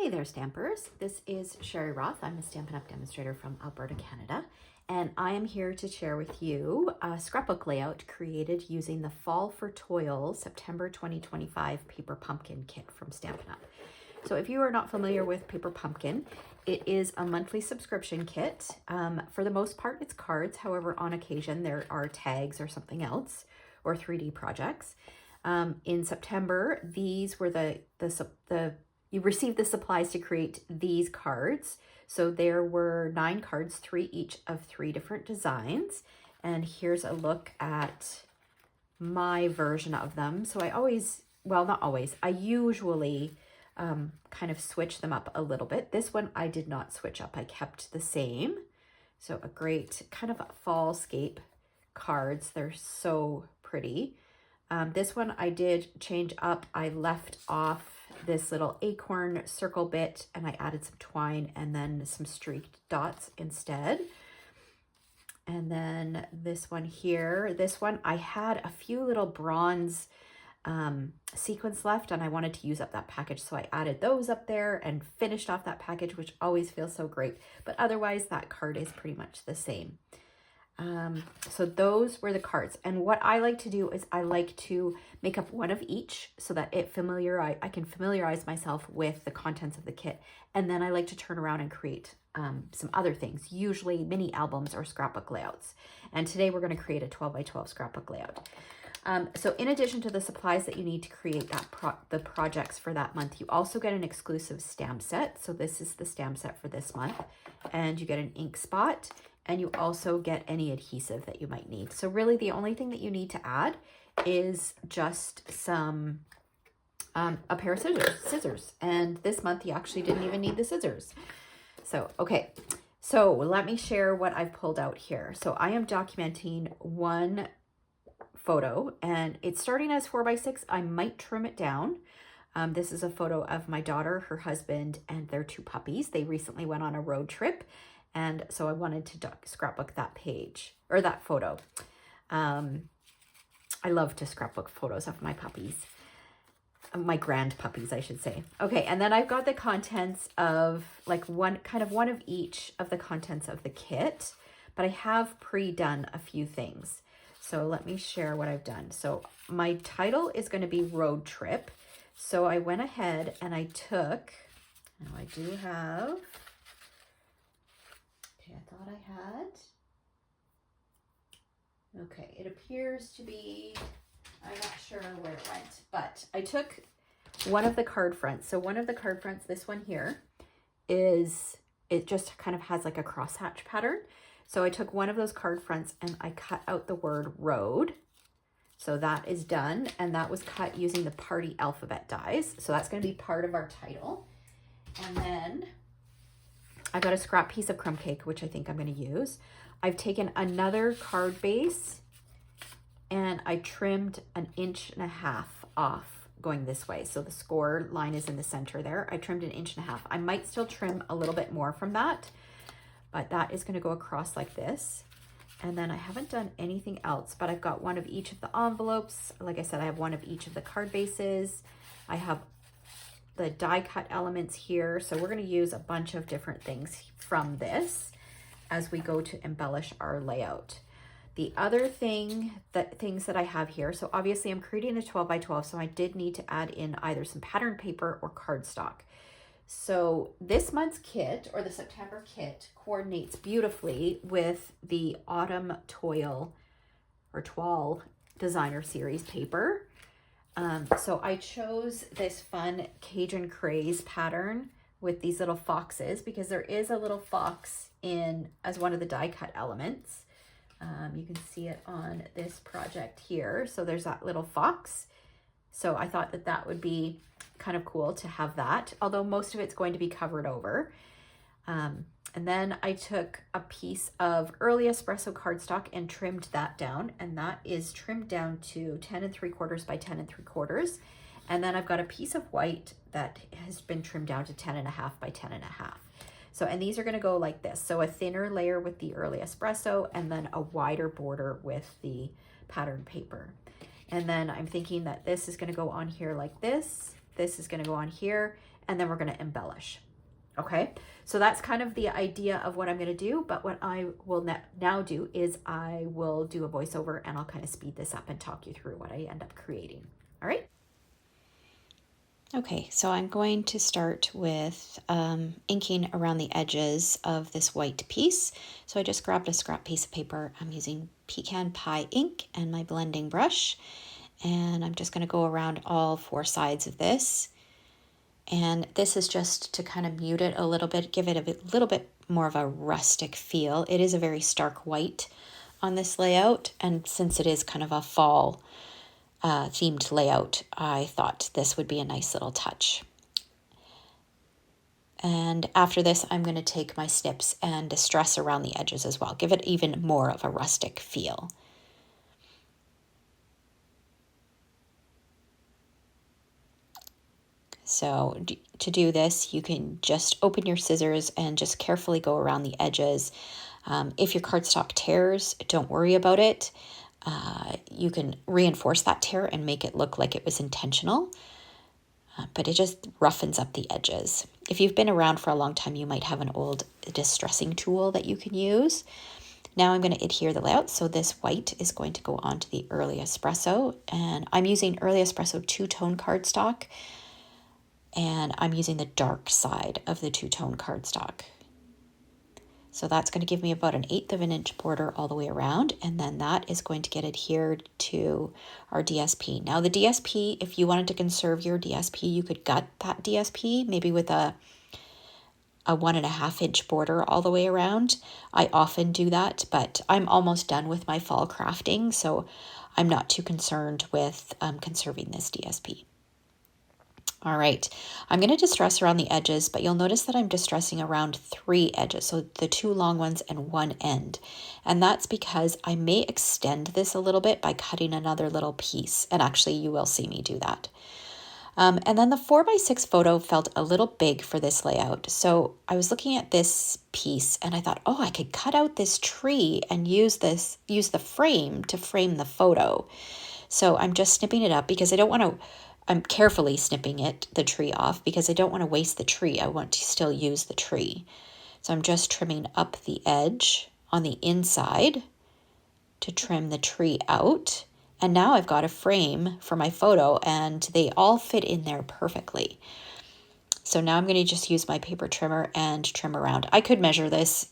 Hey there, Stampers. This is Sherry Roth. I'm a Stampin' Up! Demonstrator from Alberta, Canada, and I am here to share with you a scrapbook layout created using the Fall for Toile September 2025 Paper Pumpkin kit from Stampin' Up! So if you are not familiar with Paper Pumpkin, it is a monthly subscription kit. For the most part, it's cards. However, on occasion, there are tags or something else, or 3D projects. In September, these were you received the supplies to create these cards. So there were 9 cards, 3 each of 3 different designs. And here's a look at my version of them. So I always, well, not always, I usually kind of switch them up a little bit. This one I did not switch up. I kept the same. So a great kind of fallscape cards. They're so pretty. This one I did change up. I left off this little acorn circle bit and I added some twine and then some streaked dots instead. And then this one here, this one I had a few little bronze sequins left and I wanted to use up that package, so I added those up there and finished off that package, which always feels so great. But otherwise that card is pretty much the same. So those were the cards, and what I like to do is I like to make up one of each so that I can familiarize myself with the contents of the kit, and then I like to turn around and create some other things, usually mini albums or scrapbook layouts. And today we're going to create a 12x12 scrapbook layout. So in addition to the supplies that you need to create the projects for that month, you also get an exclusive stamp set. So this is the stamp set for this month, and you get an ink spot, and you also get any adhesive that you might need. So really the only thing that you need to add is just some, a pair of scissors. And this month you actually didn't even need the scissors. So, okay. So let me share what I've pulled out here. So I am documenting one photo, and it's starting as 4x6. I might trim it down. This is a photo of my daughter, her husband, and their 2 puppies. They recently went on a road trip, and so I wanted to scrapbook that page, or that photo. I love to scrapbook photos of my puppies. My grand puppies, I should say. Okay, and then I've got the contents of like one of each of the contents of the kit, but I have pre-done a few things. So let me share what I've done. So my title is going to be Road Trip. So I went ahead and I took, now I do have, okay, I thought I had, okay, it appears to be, I'm not sure where it went, but I took one of the card fronts. So one of the card fronts, this one here, it just kind of has like a crosshatch pattern. So I took one of those card fronts and I cut out the word road. So that is done. And that was cut using the party alphabet dies. So that's going to be part of our title. And then I got a scrap piece of crumb cake, which I think I'm going to use. I've taken another card base and I trimmed 1.5 inches off going this way. So the score line is in the center there. I trimmed 1.5 inches. I might still trim a little bit more from that, but that is going to go across like this. And then I haven't done anything else, but I've got one of each of the envelopes. Like I said, I have one of each of the card bases. I have the die cut elements here. So we're going to use a bunch of different things from this as we go to embellish our layout. The other things that I have here, so obviously I'm creating a 12x12, so I did need to add in either some pattern paper or cardstock. So this month's kit, or the September kit, coordinates beautifully with the Autumn Toile Designer Series paper. So I chose this fun Cajun Craze pattern with these little foxes because there is a little fox in as one of the die cut elements. You can see it on this project here. So there's that little fox. So I thought that that would be kind of cool to have that, although most of it's going to be covered over. And then I took a piece of early espresso cardstock and trimmed that down, and that is trimmed down to 10 3/4 by 10 3/4. And then I've got a piece of white that has been trimmed down to 10.5 by 10.5. So, and these are going to go like this. So a thinner layer with the early espresso and then a wider border with the pattern paper. And then I'm thinking that this is going to go on here like this. This is going to go on here. and then we're going to embellish. Okay, so that's kind of the idea of what I'm going to do, but what I will now do is I will do a voiceover and I'll kind of speed this up and talk you through what I end up creating. All right. Okay, so I'm going to start with inking around the edges of this white piece. So I just grabbed a scrap piece of paper. I'm using pecan pie ink and my blending brush, and I'm just going to go around all 4 sides of this. And this is just to kind of mute it a little bit, give it a little bit more of a rustic feel. It is a very stark white on this layout, and since it is kind of a fall themed layout, I thought this would be a nice little touch. And after this, I'm going to take my snips and distress around the edges as well, give it even more of a rustic feel. So to do this, you can just open your scissors and just carefully go around the edges. If your cardstock tears, don't worry about it. You can reinforce that tear and make it look like it was intentional, but it just roughens up the edges. If you've been around for a long time, you might have an old distressing tool that you can use. Now I'm going to adhere the layout, so this white is going to go onto the Early Espresso, and I'm using Early Espresso two-tone cardstock, and I'm using the dark side of the two-tone cardstock. So that's going to give me about 1/8 of an inch border all the way around, and then that is going to get adhered to our DSP. Now the DSP, if you wanted to conserve your DSP, you could gut that DSP, maybe with a 1.5 inch border all the way around. I often do that, but I'm almost done with my fall crafting, so I'm not too concerned with conserving this DSP. All right, I'm going to distress around the edges, but you'll notice that I'm distressing around 3 edges, so the 2 long ones and 1 end. And that's because I may extend this a little bit by cutting another little piece, and actually you will see me do that. And then the 4x6 photo felt a little big for this layout, so I was looking at this piece and I thought, oh, I could cut out this tree and use the frame to frame the photo. So I'm just snipping it up because I'm carefully snipping the tree off because I don't want to waste the tree. I want to still use the tree. So I'm just trimming up the edge on the inside to trim the tree out. And now I've got a frame for my photo and they all fit in there perfectly. So now I'm going to just use my paper trimmer and trim around. I could measure this,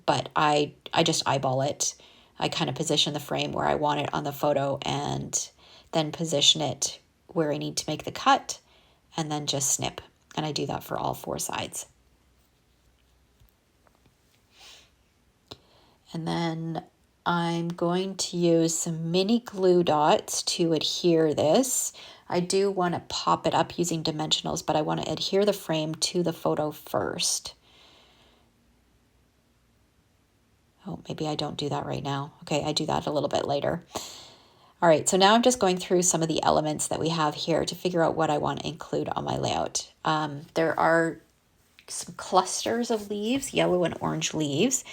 but I just eyeball it. I kind of position the frame where I want it on the photo and then position it where I need to make the cut and then just snip. And I do that for all 4 sides. And then I'm going to use some mini glue dots to adhere this. I do want to pop it up using dimensionals, but I want to adhere the frame to the photo first. Oh, maybe I don't do that right now. Okay, I do that a little bit later. All right, so now I'm just going through some of the elements that we have here to figure out what I want to include on my layout. There are some clusters of leaves, yellow and orange leaves,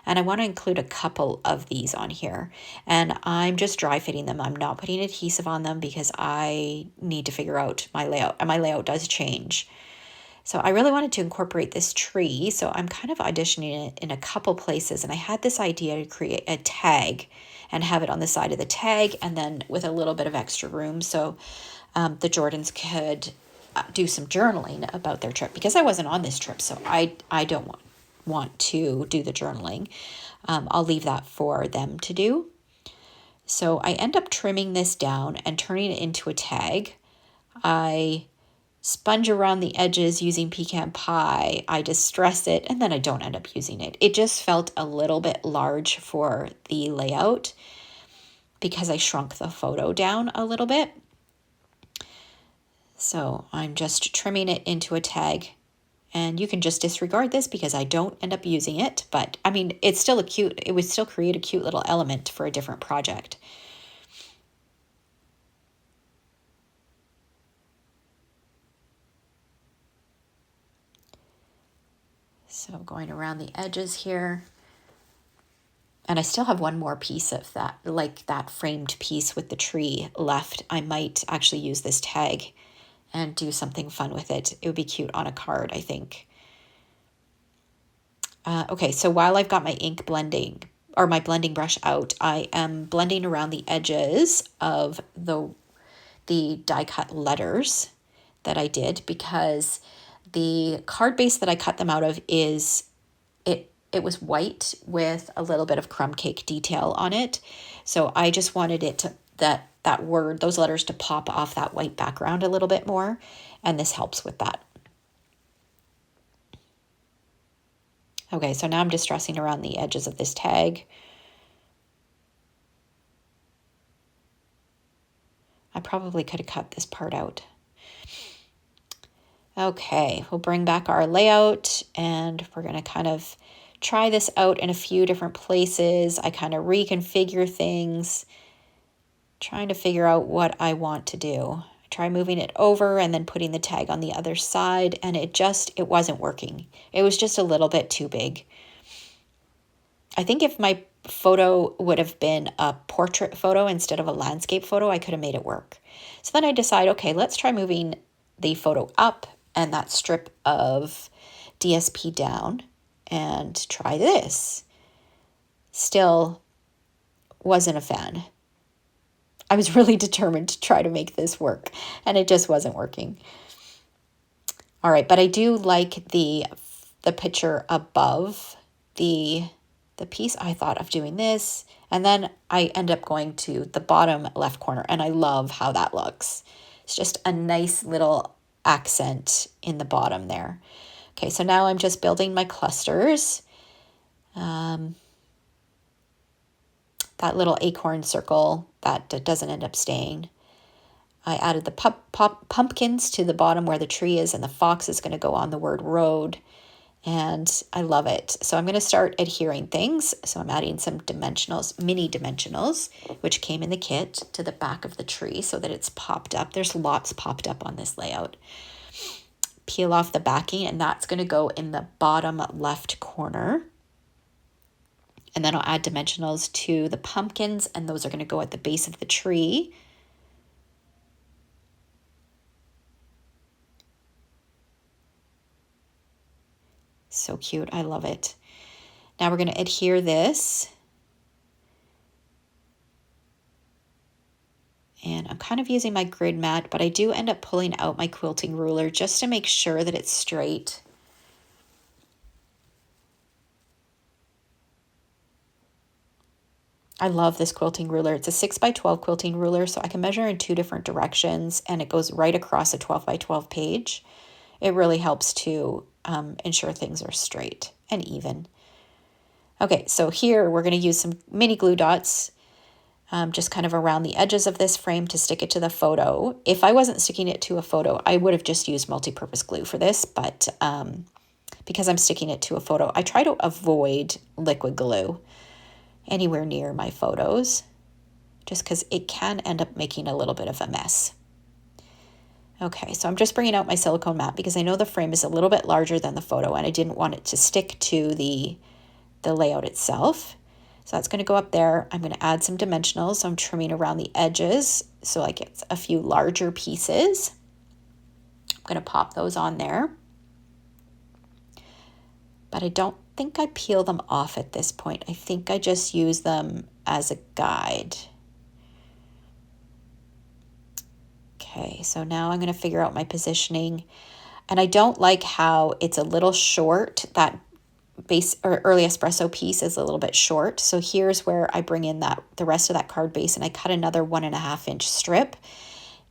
and I want to include a couple of these on here. And I'm just dry fitting them. I'm not putting adhesive on them because I need to figure out my layout, and my layout does change. So I really wanted to incorporate this tree, so I'm kind of auditioning it in a couple places, and I had this idea to create a tag and have it on the side of the tag and then with a little bit of extra room so the Jordans could do some journaling about their trip, because I wasn't on this trip, so I don't want to do the journaling. I'll leave that for them to do. So I end up trimming this down and turning it into a tag. I sponge around the edges using pecan pie. I distress it, and then I don't end up using it. It just felt a little bit large for the layout because I shrunk the photo down a little bit. So I'm just trimming it into a tag, and you can just disregard this because I don't end up using it, but I mean, it would still create a cute little element for a different project. So going around the edges here. And I still have one more piece of that, like that framed piece with the tree left. I might actually use this tag and do something fun with it. It would be cute on a card, I think. Okay, so while I've got my ink blending or my blending brush out, I am blending around the edges of the die cut letters that I did, because the card base that I cut them out of it was white with a little bit of crumb cake detail on it. So I just wanted it to that word, those letters, to pop off that white background a little bit more, and this helps with that. Okay, so now I'm distressing around the edges of this tag. I probably could have cut this part out. Okay, we'll bring back our layout, and we're going to kind of try this out in a few different places. I kind of reconfigure things, trying to figure out what I want to do. I try moving it over and then putting the tag on the other side, and it wasn't working. It was just a little bit too big. I think if my photo would have been a portrait photo instead of a landscape photo, I could have made it work. So then I decide, okay, let's try moving the photo up and that strip of DSP down and try this. Still wasn't a fan. I was really determined to try to make this work, and it just wasn't working. All right, but I do like the picture above the piece. I thought of doing this, and then I end up going to the bottom left corner, and I love how that looks. It's just a nice little accent in the bottom there. Okay, so now I'm just building my clusters. That little acorn circle, that doesn't end up staying. I added the pumpkins to the bottom where the tree is, and the fox is going to go on the word road. And I love it. So I'm going to start adhering things. So I'm adding some dimensionals, mini dimensionals, which came in the kit, to the back of the tree so that it's popped up. There's lots popped up on this layout. Peel off the backing, and that's going to go in the bottom left corner. And then I'll add dimensionals to the pumpkins, and those are going to go at the base of the tree. So cute. I love it. Now we're going to adhere this. And I'm kind of using my grid mat, but I do end up pulling out my quilting ruler just to make sure that it's straight. I love this quilting ruler. It's a 6x12 quilting ruler, so I can measure in 2 different directions, and it goes right across a 12x12 page. It really helps to ensure things are straight and even. Okay, so here we're going to use some mini glue dots just kind of around the edges of this frame to stick it to the photo. If I wasn't sticking it to a photo, I would have just used multi-purpose glue for this, but because I'm sticking it to a photo, I try to avoid liquid glue anywhere near my photos, just because it can end up making a little bit of a mess. Okay, so I'm just bringing out my silicone mat because I know the frame is a little bit larger than the photo, and I didn't want it to stick to the layout itself. So that's going to go up there. I'm going to add some dimensionals. So I'm trimming around the edges so I get a few larger pieces. I'm going to pop those on there. But I don't think I peel them off at this point. I think I just use them as a guide. Okay, so now I'm going to figure out my positioning. And I don't like how it's a little short. That base or early espresso piece is a little bit short. So here's where I bring in the rest of that card base, and I cut another 1.5 inch strip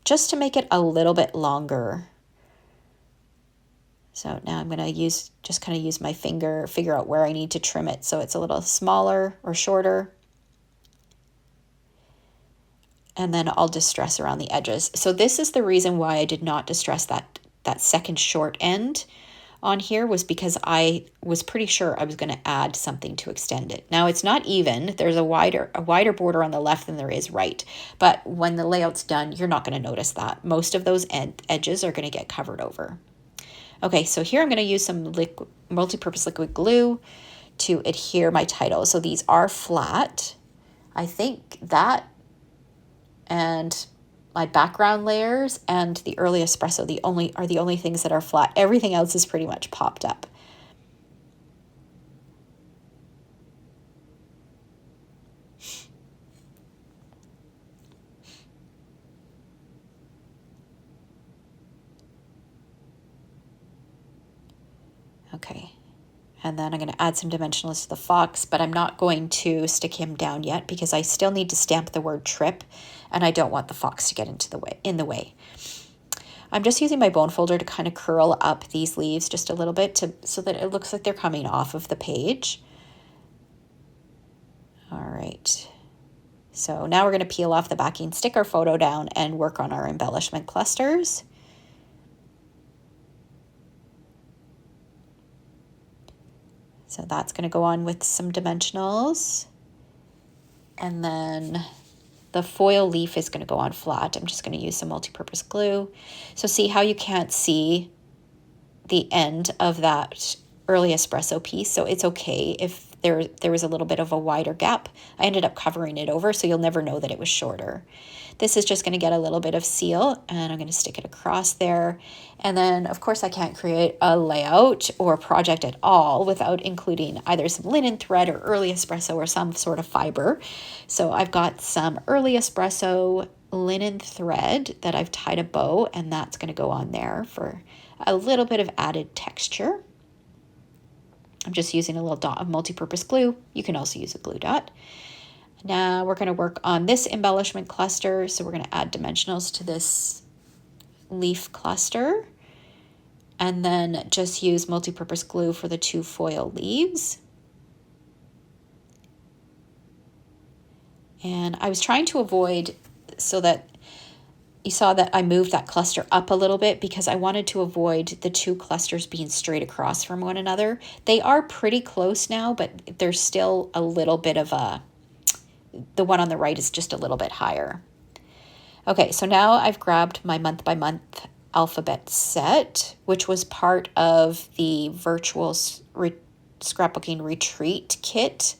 just to make it a little bit longer. So now I'm going to use my finger, figure out where I need to trim it so it's a little smaller or shorter. And then I'll distress around the edges. So this is the reason why I did not distress that second short end on here, was because I was pretty sure I was going to add something to extend it. Now it's not even. There's a wider border on the left than there is right. But when the layout's done, you're not going to notice that. Most of those edges are going to get covered over. Okay, so here I'm going to use some multi-purpose liquid glue to adhere my title. So these are flat. I think that and my background layers and the early espresso are the only things that are flat. Everything else is pretty much popped up. Okay, and then I'm going to add some dimensionals to the fox, but I'm not going to stick him down yet because I still need to stamp the word trip, and I don't want the fox to get in the way. I'm just using my bone folder to kind of curl up these leaves just a little bit so that it looks like they're coming off of the page. All right. So now we're going to peel off the backing, stick our photo down, and work on our embellishment clusters. So that's going to go on with some dimensionals. And then the foil leaf is going to go on flat. I'm just going to use some multi-purpose glue. So see how you can't see the end of that early espresso piece. So it's okay if there was a little bit of a wider gap. I ended up covering it over, so you'll never know that it was shorter. This is just going to get a little bit of seal, and I'm going to stick it across there. And then, of course, I can't create a layout or project at all without including either some linen thread or early espresso or some sort of fiber. So I've got some early espresso linen thread that I've tied a bow, and that's going to go on there for a little bit of added texture. I'm just using a little dot of multi-purpose glue. You can also use a glue dot. Now we're going to work on this embellishment cluster. So we're going to add dimensionals to this leaf cluster, and then just use multi-purpose glue for the 2 foil leaves. And I was trying to avoid, so that you saw that I moved that cluster up a little bit because I wanted to avoid the 2 clusters being straight across from one another. They are pretty close now, but there's still a little bit of the one on the right is just a little bit higher. Okay, so now I've grabbed my month by month alphabet set, which was part of the virtual scrapbooking retreat kit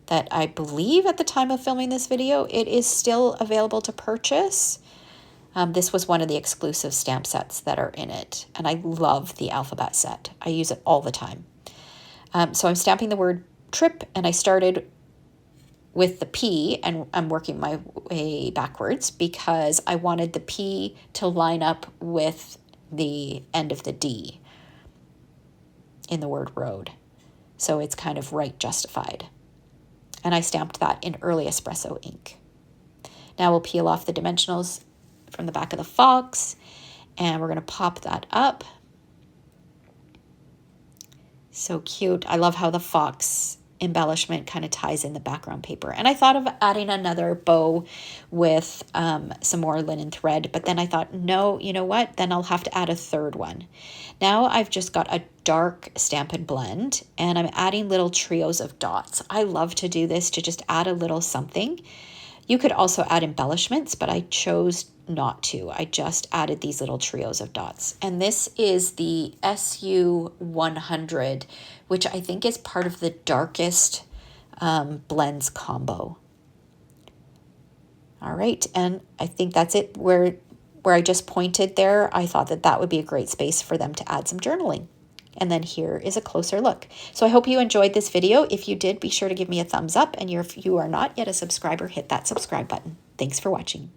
that I believe at the time of filming this video, it is still available to purchase. This was one of the exclusive stamp sets that are in it, and I love the alphabet set. I use it all the time. So I'm stamping the word trip, and I started with the P, and I'm working my way backwards because I wanted the P to line up with the end of the D in the word road. So it's kind of right justified. And I stamped that in early espresso ink. Now we'll peel off the dimensionals from the back of the fox, and we're going to pop that up. So cute. I love how the fox embellishment kind of ties in the background paper. And I thought of adding another bow with some more linen thread, but then I thought, no, you know what? Then I'll have to add a third one. Now I've just got a dark Stampin' Blend, and I'm adding little trios of dots. I love to do this to just add a little something. You could also add embellishments, but I chose not to. I just added these little trios of dots. And this is the SU 100, which I think is part of the darkest blends combo. All right, and I think that's it. Where I just pointed there, I thought that that would be a great space for them to add some journaling. And then here is a closer look. So I hope you enjoyed this video. If you did, be sure to give me a thumbs up. And if you are not yet a subscriber, hit that subscribe button. Thanks for watching.